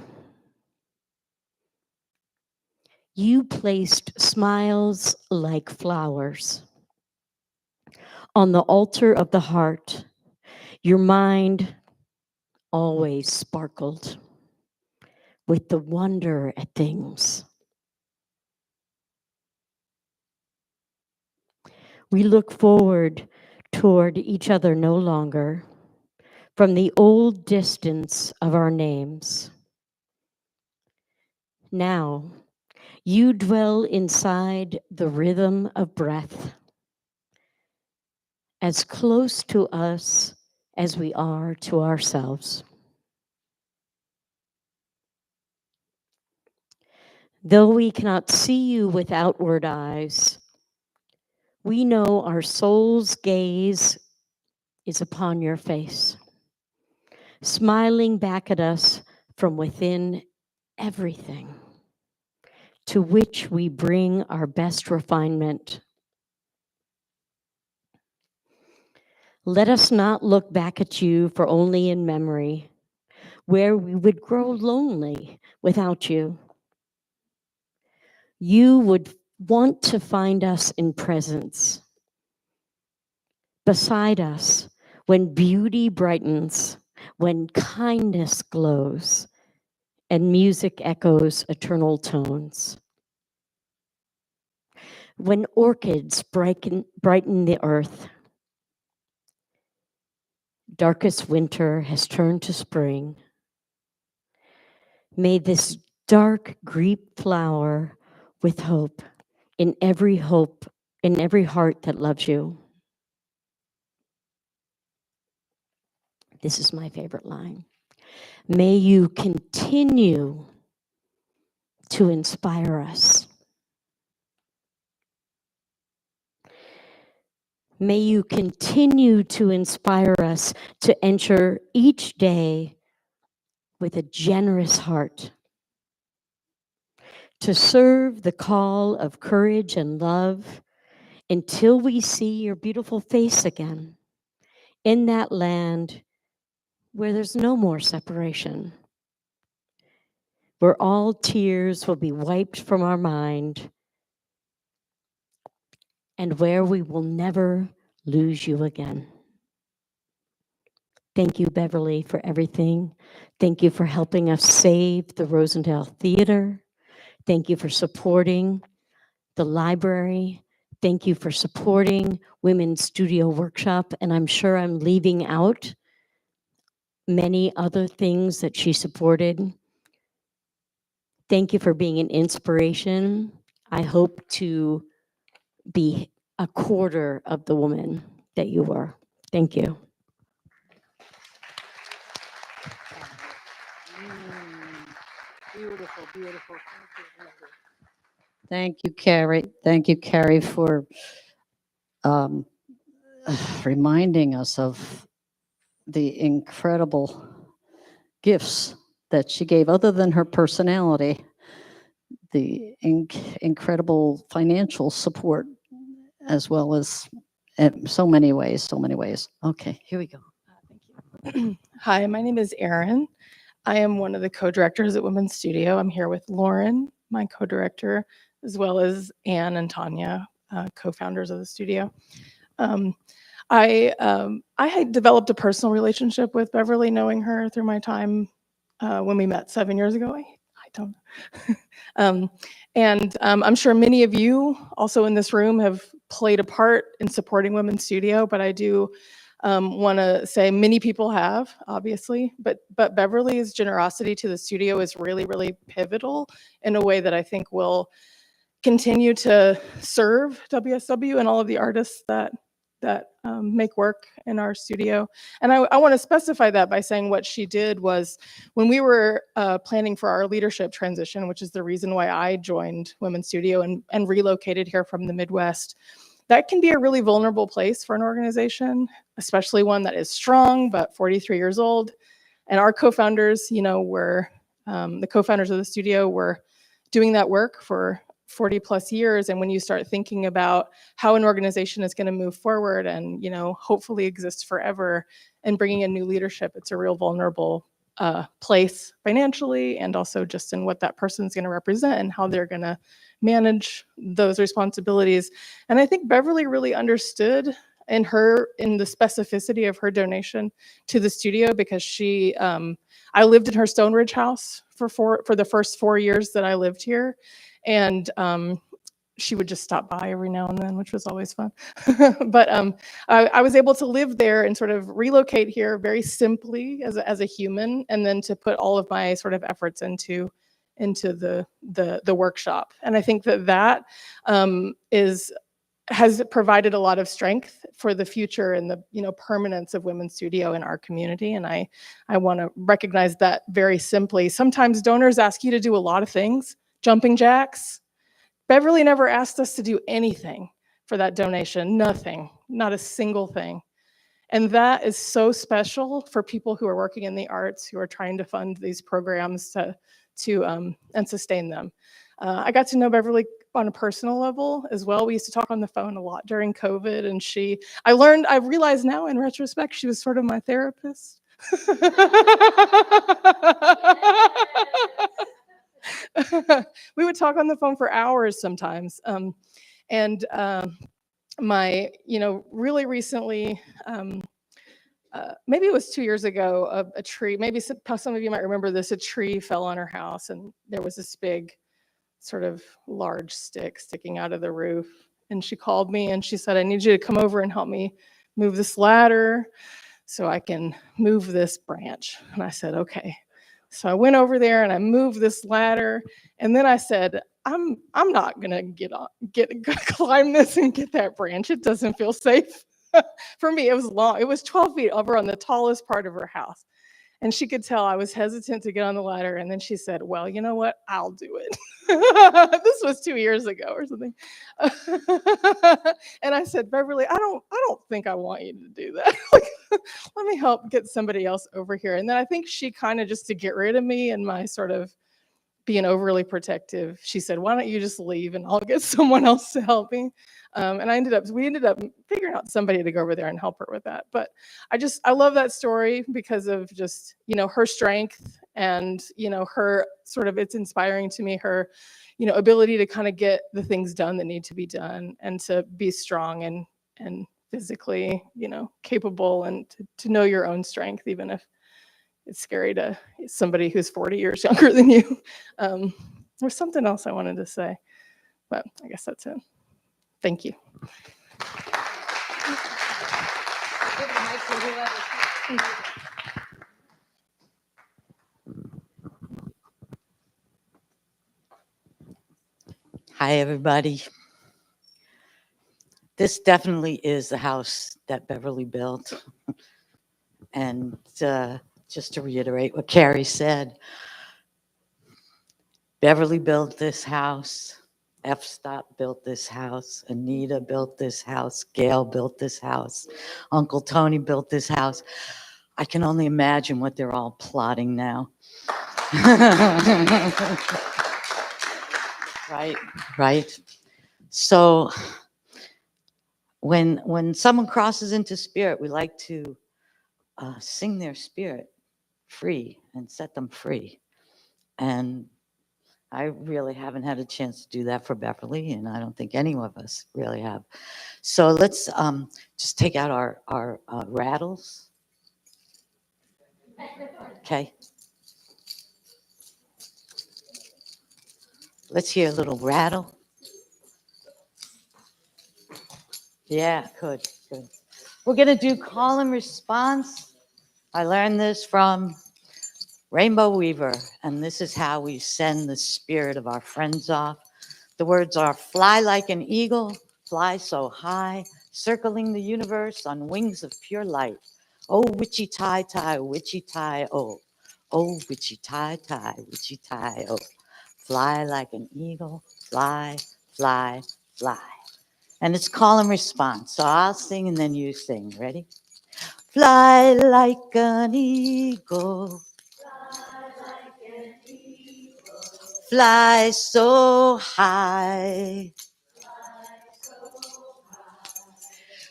H: You placed smiles like flowers on the altar of the heart. Your mind always sparkled with the wonder at things. We look forward toward each other no longer from the old distance of our names. Now, you dwell inside the rhythm of breath, as close to us as we are to ourselves. Though we cannot see you with outward eyes, we know our soul's gaze is upon your face, smiling back at us from within everything, to which we bring our best refinement. Let us not look back at you for only in memory, where we would grow lonely without you. You would want to find us in presence, beside us, when beauty brightens, when kindness glows, and music echoes eternal tones. when orchids brighten the earth. Darkest winter has turned to spring. May this dark grape flower with hope in every heart that loves you. This is my favorite line. May you continue to inspire us. May you continue to inspire us to enter each day with a generous heart, to serve the call of courage and love until we see your beautiful face again in that land where there's no more separation, where all tears will be wiped from our mind, and where we will never lose you again. Thank you, Beverley, for everything. Thank you for helping us save the Rosendale Theater. Thank you for supporting the library. Thank you for supporting Women's Studio Workshop. And I'm sure I'm leaving out many other things that she supported. Thank you for being an inspiration. I hope to be a quarter of the woman that you were. Thank you.
A: Beautiful, beautiful. Thank you, Carrie. Thank you, Carrie, for reminding us of the incredible gifts that she gave, other than her personality, the incredible financial support, as well as in so many ways, so many ways. Okay, here we go.
I: Thank you. Hi, my name is Erin. I am one of the co-directors at Women's Studio. I'm here with Lauren, my co-director, as well as Anne and Tanya, co-founders of the studio. I had developed a personal relationship with Beverley, knowing her through my time when we met 7 years ago. I don't know. I'm sure many of you also in this room have played a part in supporting Women's Studio, but I do want to say many people have, obviously, but Beverley's generosity to the studio is really, really pivotal in a way that I think will continue to serve WSW and all of the artists that make work in our studio. And I want to specify that by saying what she did was, when we were planning for our leadership transition, which is the reason why I joined Women's Studio and relocated here from the Midwest, that can be a really vulnerable place for an organization, especially one that is strong, but 43 years old. And our co-founders, were the co-founders of the studio were doing that work for 40 plus years. And when you start thinking about how an organization is going to move forward and, hopefully exist forever, and bringing in new leadership, it's a real vulnerable place financially, and also just in what that person's going to represent and how they're going to manage those responsibilities. And I think Beverley really understood in the specificity of her donation to the studio, because I lived in her Stone Ridge house for the first 4 years that I lived here. And she would just stop by every now and then, which was always fun. But I was able to live there and sort of relocate here very simply as a human, and then to put all of my sort of efforts into the workshop. And I think that has provided a lot of strength for the future and the permanence of Women's Studio in our community. And I want to recognize that very simply. Sometimes donors ask you to do a lot of things, jumping jacks. Beverley never asked us to do anything for that donation, nothing, not a single thing. And that is so special for people who are working in the arts, who are trying to fund these programs and sustain them. I got to know Beverley on a personal level as well. We used to talk on the phone a lot during COVID, and I realize now in retrospect, she was sort of my therapist. We would talk on the phone for hours sometimes. Really recently, maybe it was 2 years ago, a tree, maybe some of you might remember this, a tree fell on her house, and there was this big sort of large stick sticking out of the roof. and she called me and she said, I need you to come over and help me move this ladder so I can move this branch. And I said, okay. So I went over there and I moved this ladder. And then I said, I'm not gonna climb this and get that branch. It doesn't feel safe. For me, it was long. It was 12 feet over on the tallest part of her house. And she could tell I was hesitant to get on the ladder. And then she said, well, you know what? I'll do it. This was 2 years ago or something. And I said, Beverly, I don't think I want you to do that. Let me help get somebody else over here. And then I think she kind of, just to get rid of me and my sort of being overly protective, she said, why don't you just leave and I'll get someone else to help me. And we ended up figuring out somebody to go over there and help her with that. But I love that story because of just, her strength and, her sort of, it's inspiring to me, her, ability to kind of get the things done that need to be done and to be strong and physically, capable and to know your own strength, even if it's scary to somebody who's 40 years younger than you. There's something else I wanted to say, but I guess that's it. Thank you.
J: Hi, everybody. This definitely is the house that Beverly built. And just to reiterate what Carrie said, Beverly built this house, F-Stop built this house, Anita built this house, Gail built this house, Uncle Tony built this house. I can only imagine what they're all plotting now. Right. So when someone crosses into spirit, we like to sing their spirit free and set them free. And I really haven't had a chance to do that for Beverly, and I don't think any of us really have. So let's just take out our rattles. Okay. Let's hear a little rattle. Yeah, good. We're going to do call and response. I learned this from Rainbow Weaver, and this is how we send the spirit of our friends off. The words are fly like an eagle, fly so high, circling the universe on wings of pure light. Oh, witchy tie, witchy tie, oh. Oh, witchy tie, witchy tie, oh. Fly like an eagle, fly, fly, fly. And it's call and response. So I'll sing and then you sing. Ready? Fly like an eagle. Fly so high.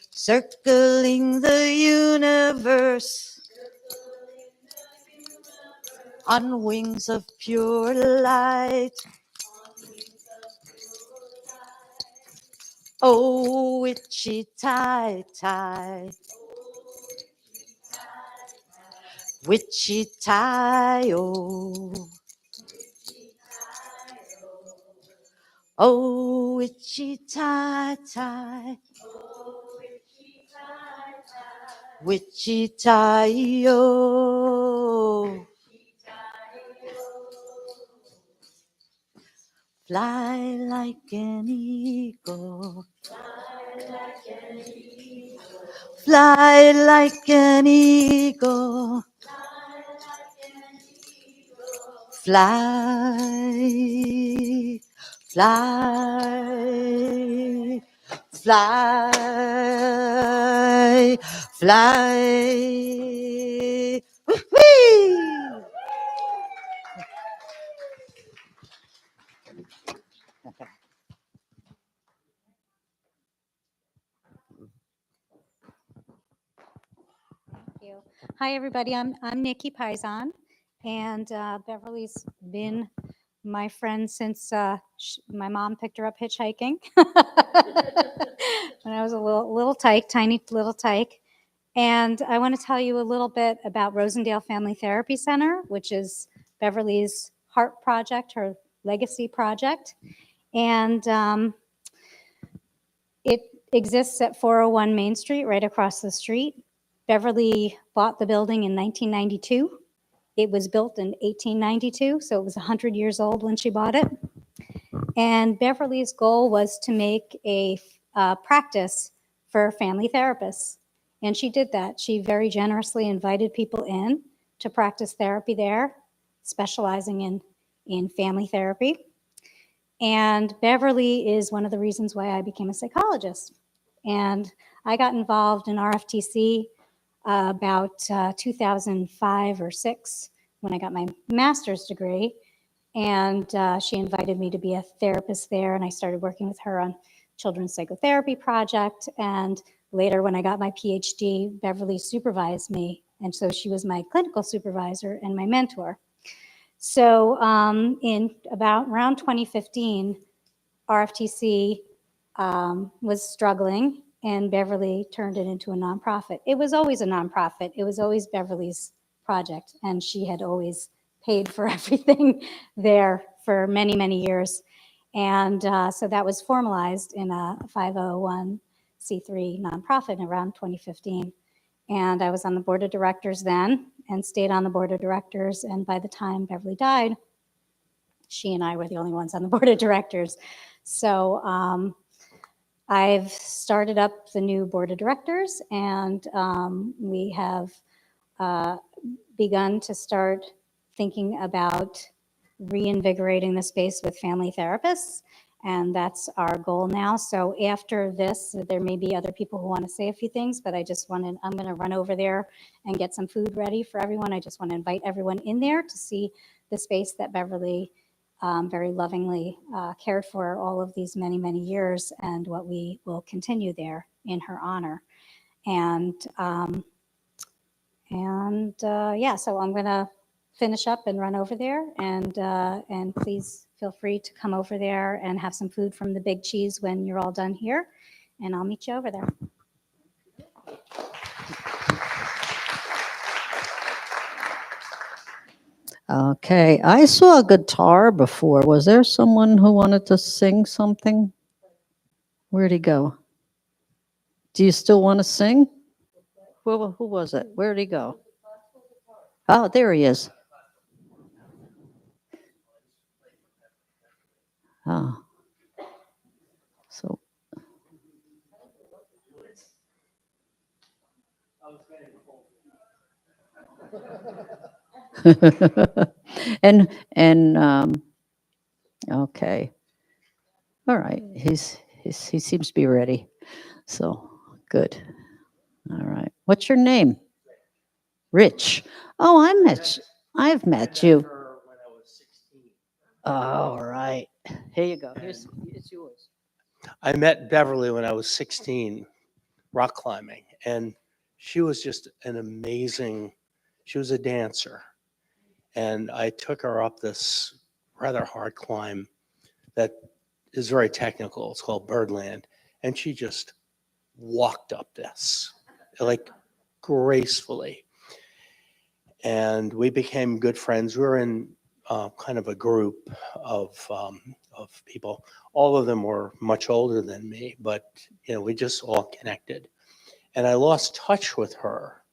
J: Circling the universe on wings of pure light. Oh, witchy tie, witchy tie, oh. Oh, witchy tie, witchy tie, oh. Fly like an eagle. Fly like an eagle. Fly, fly, fly, fly. Whee!
K: You. Hi, everybody. I'm Nikki Paisan, and Beverly's been my friend since my mom picked her up hitchhiking when I was a little tyke, tiny little tyke. And I want to tell you a little bit about Rosendale Family Therapy Center, which is Beverly's heart project, her legacy project. And It exists at 401 Main Street, right across the street. Beverly bought the building in 1992. It was built in 1892, so it was 100 years old when she bought it. And Beverly's goal was to make a practice for family therapists. And she did that. She very generously invited people in to practice therapy there, specializing in family therapy. And Beverly is one of the reasons why I became a psychologist. And I got involved in RFTC about 2005 or 6 when I got my master's degree. And she invited me to be a therapist there, and I started working with her on Children's Psychotherapy Project. And later, when I got my PhD, Beverly supervised me, and so she was my clinical supervisor and my mentor. So in around 2015, RFTC was struggling, and Beverly turned it into a nonprofit. It was always a nonprofit. It was always Beverly's project, and she had always paid for everything there for many, many years. And so that was formalized in a 501c3 nonprofit around 2015. And I was on the board of directors then and stayed on the board of directors. And by the time Beverly died, she and I were the only ones on the board of directors. So I've started up the new board of directors, and we have begun to start thinking about reinvigorating the space with family therapists, and that's our goal now. So after this, there may be other people who want to say a few things, but I'm going to run over there and get some food ready for everyone. I just want to invite everyone in there to see the space that Beverly very lovingly cared for all of these many, many years, and what we will continue there in her honor. And yeah, so I'm going to finish up and run over there, and please feel free to come over there and have some food from the Big Cheese when you're all done here, and I'll meet you over there.
A: Okay, I saw a guitar before. Was there someone who wanted to sing something? Where'd he go? Do you still want to sing? Who was it? Where'd he go? Oh, there he is. Oh. So. and okay, all right. He seems to be ready. So good. All right. What's your name? Rich. Oh, I've met you. All right. Here you go. It's yours.
L: I met Beverly when I was 16, rock climbing, and she was just an amazing, she was a dancer. And I took her up this rather hard climb that is very technical. It's called Birdland. And she just walked up this, like gracefully. And we became good friends. We were in kind of a group of people. All of them were much older than me, but we just all connected. And I lost touch with her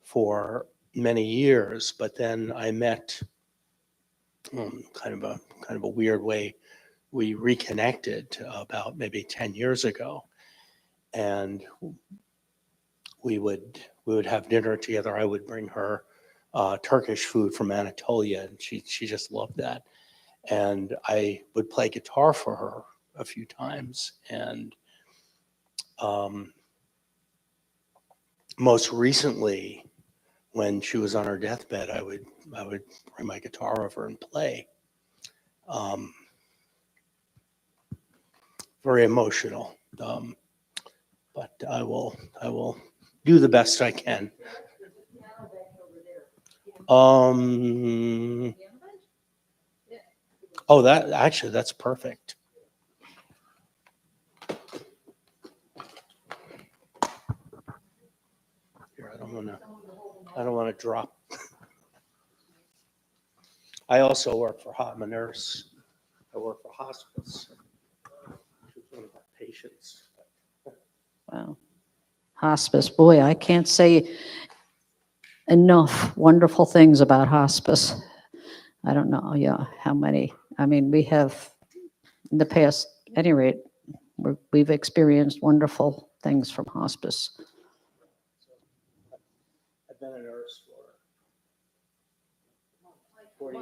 L: for many years, but then I met kind of a weird way. We reconnected about maybe 10 years ago, and we would have dinner together. I would bring her Turkish food from Anatolia, and she just loved that. And I would play guitar for her a few times, and most recently, when she was on her deathbed, I would bring my guitar over and play. Very emotional, but I will do the best I can. Oh, that's perfect. Here, I don't want to drop. I also work for I'm a nurse. I work for hospice. She's one of our patients. patients.
A: Wow. Hospice, boy, I can't say enough wonderful things about hospice. I don't know, yeah, how many. I mean, we have, in the past, at any rate, we've experienced wonderful things from hospice.
L: I've been a nurse for 40.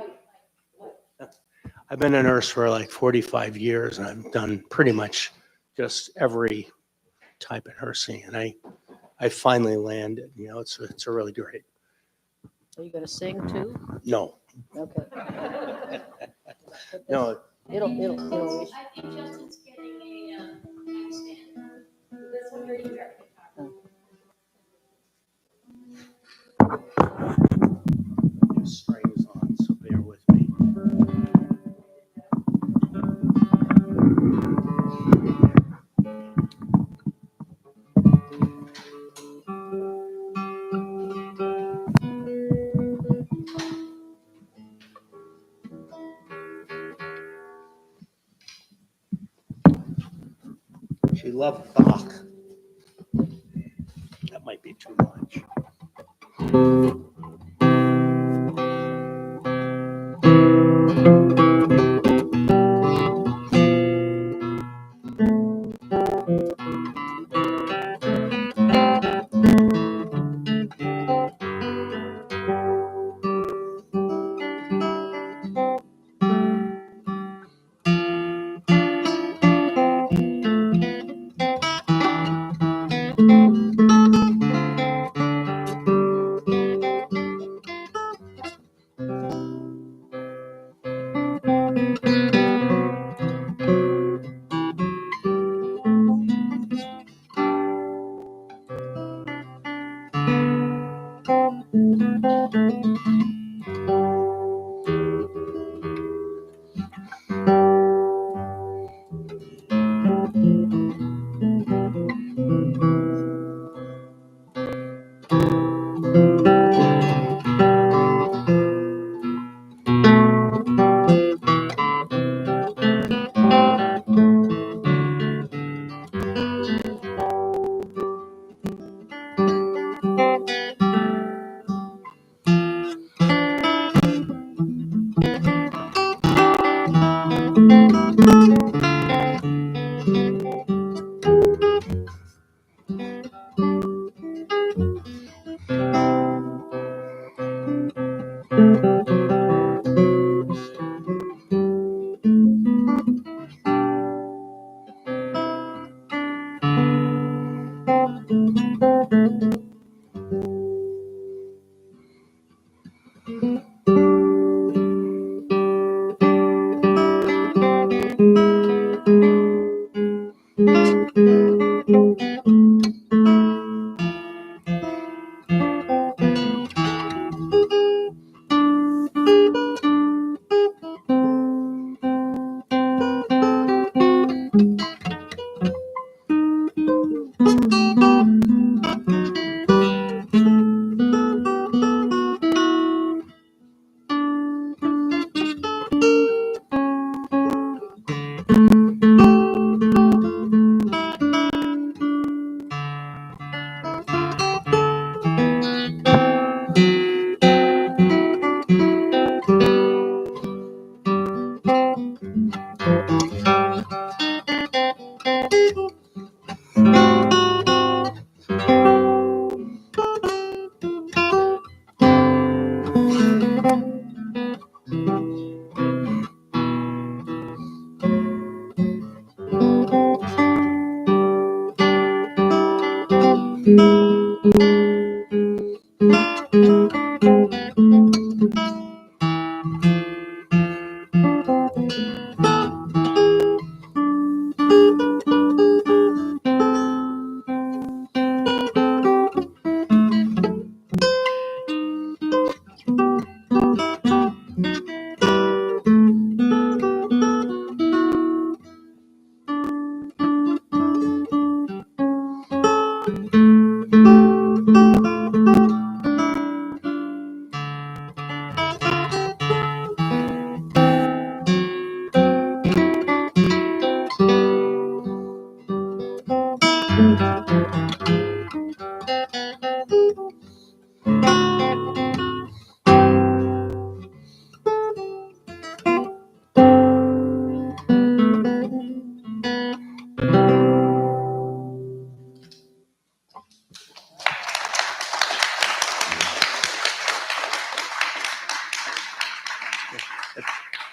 L: I've been a nurse for like 45 years, and I've done pretty much just every type of nursing, and I finally landed. You know, it's a really great.
A: Are you going to sing too?
L: No.
A: Okay.
L: No.
A: It'll.
H: I think Justin's getting a nightstand. This one right here.
L: Strings on, so bear with me. She loved Bach. That might be too much.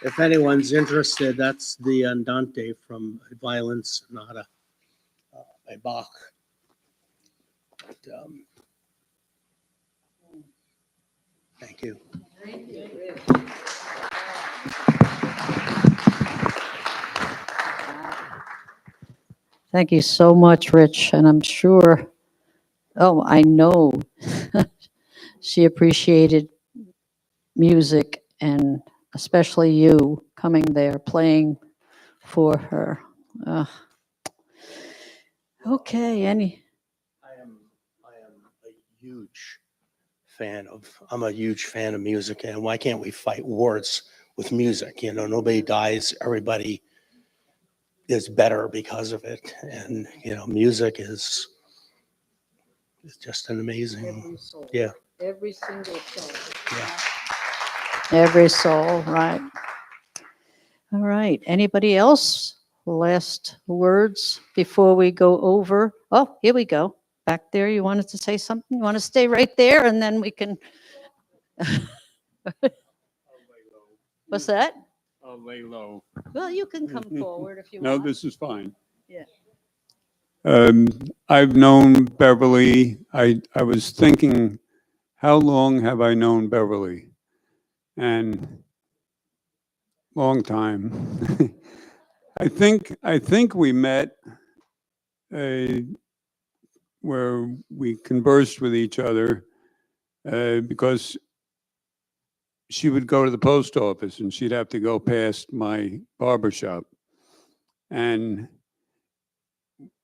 L: If anyone's interested, that's the Andante from Violin Sonata by Bach. But, thank you.
A: Thank you so much, Rich. And I'm sure, oh, I know she appreciated music and especially you coming there, playing for her. Okay,
L: I am a huge I'm a huge fan of music, and why can't we fight wars with music? You know, nobody dies, everybody is better because of it. And, you know, music is just an amazing, yeah.
A: Every single soul.
L: Yeah.
A: Every soul, right. All right, anybody else? Last words before we go over? Oh, here we go. Back there, you wanted to say something? You want to stay right there and then we can. What's that?
M: I'll lay low.
A: Well, you can come forward if you
M: No,
A: want.
M: this is fine.
A: Yeah.
M: I've known Beverley. I was thinking, how long have I known Beverley? And long time. I think we met where we conversed with each other because she would go to the post office and she'd have to go past my barber shop. And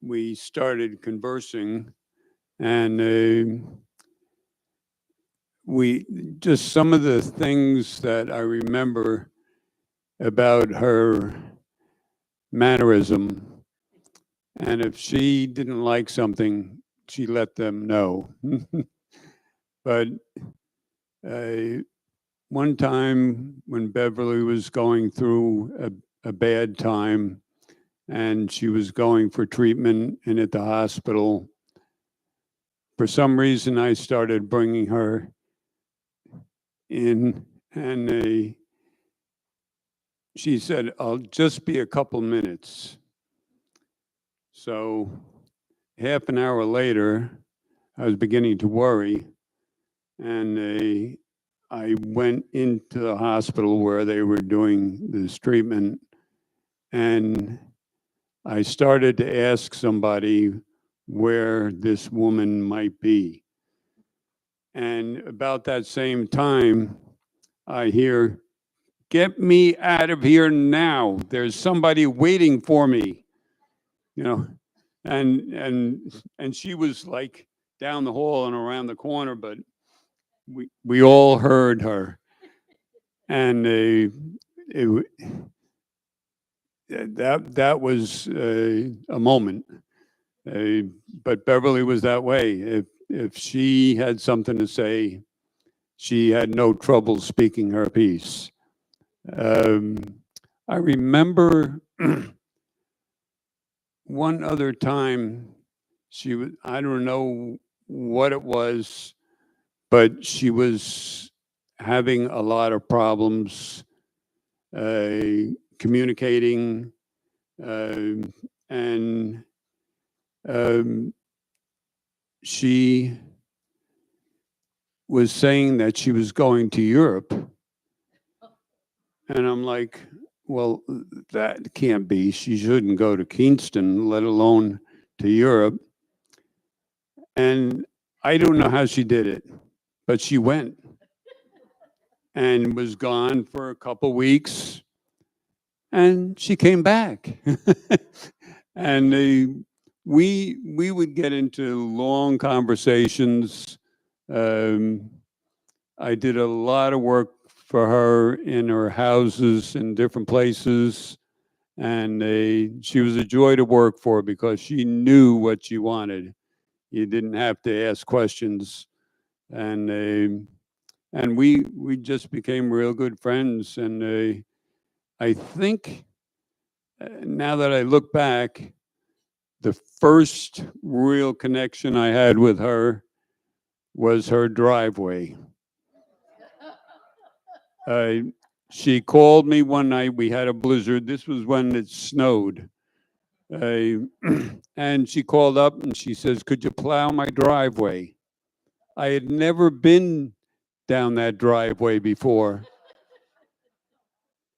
M: we started conversing, and we just some of the things that I remember about her mannerism. And if she didn't like something, she let them know. But one time when Beverley was going through a bad time and she was going for treatment and at the hospital, for some reason I started bringing her in, and she said, "I'll just be a couple minutes." So half an hour later, I was beginning to worry, and I went into the hospital where they were doing this treatment, and I started to ask somebody where this woman might be. And about that same time, I hear, "Get me out of here now. There's somebody waiting for me." You know, and she was like down the hall and around the corner, but we all heard her. And that was a moment. But Beverley was that way. If she had something to say, she had no trouble speaking her piece. I remember one other time she was, I don't know what it was, but she was having a lot of problems communicating, and she was saying that she was going to Europe. And I'm like, well, that can't be. She shouldn't go to Kingston, let alone to Europe. And I don't know how she did it, but she went and was gone for a couple weeks, and she came back. And we would get into long conversations. I did a lot of work for her in her houses in different places, and she was a joy to work for because she knew what she wanted. You didn't have to ask questions, and we just became real good friends. And I think now that I look back, the first real connection I had with her was her driveway. she called me one night. We had a blizzard. This was when it snowed. And she called up and she says, could you plow my driveway? I had never been down that driveway before.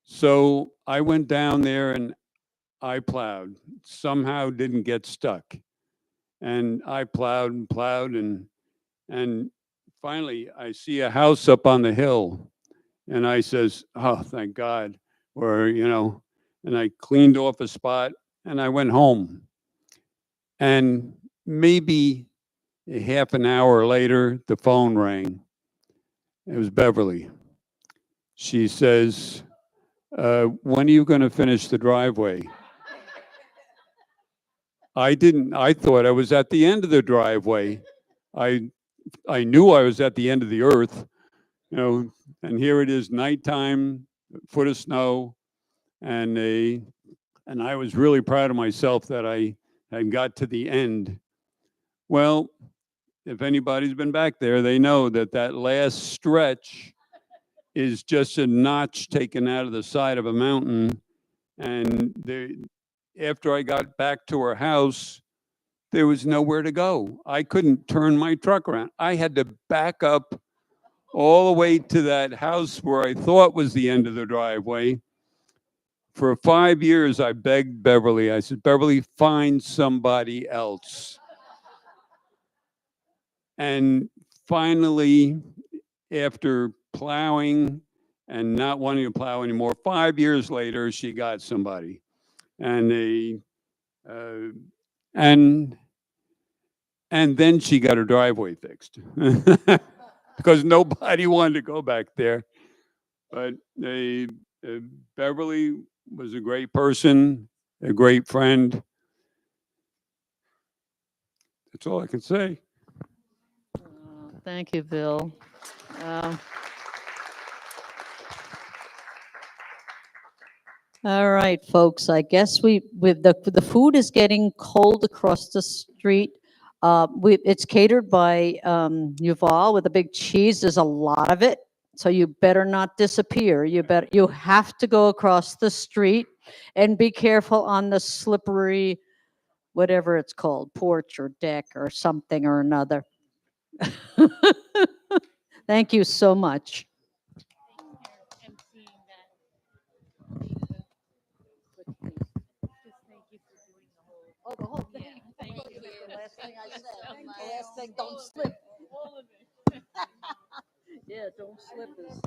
M: So I went down there and I plowed. Somehow didn't get stuck. And I plowed and plowed and finally I see a house up on the hill. And I says, oh, thank God. Or, and I cleaned off a spot and I went home. And maybe a half an hour later, the phone rang. It was Beverly. She says, when are you going to finish the driveway? I thought I was at the end of the driveway. I knew I was at the end of the earth, and here it is nighttime, foot of snow, and I was really proud of myself that I had got to the end. Well, if anybody's been back there, they know that last stretch is just a notch taken out of the side of a mountain. And after I got back to her house, there was nowhere to go. I couldn't turn my truck around. I had to back up all the way to that house where I thought was the end of the driveway. For 5 years, I begged Beverly. I said, Beverly, find somebody else. And finally, after plowing and not wanting to plow anymore, 5 years later, she got somebody. And and then she got her driveway fixed because nobody wanted to go back there. But Beverly was a great person, a great friend. That's all I can say.
A: Thank you, Bill. All right, folks. I guess with the food is getting cold across the street. It's catered by Yuval with a big cheese. There's a lot of it, so you better not disappear. You have to go across the street and be careful on the slippery, whatever it's called, porch or deck or something or another. Thank you so much. Oh, the whole thing. Thank you. The last thing I said. The last thing, don't slip. All of it. Yeah, don't slip is.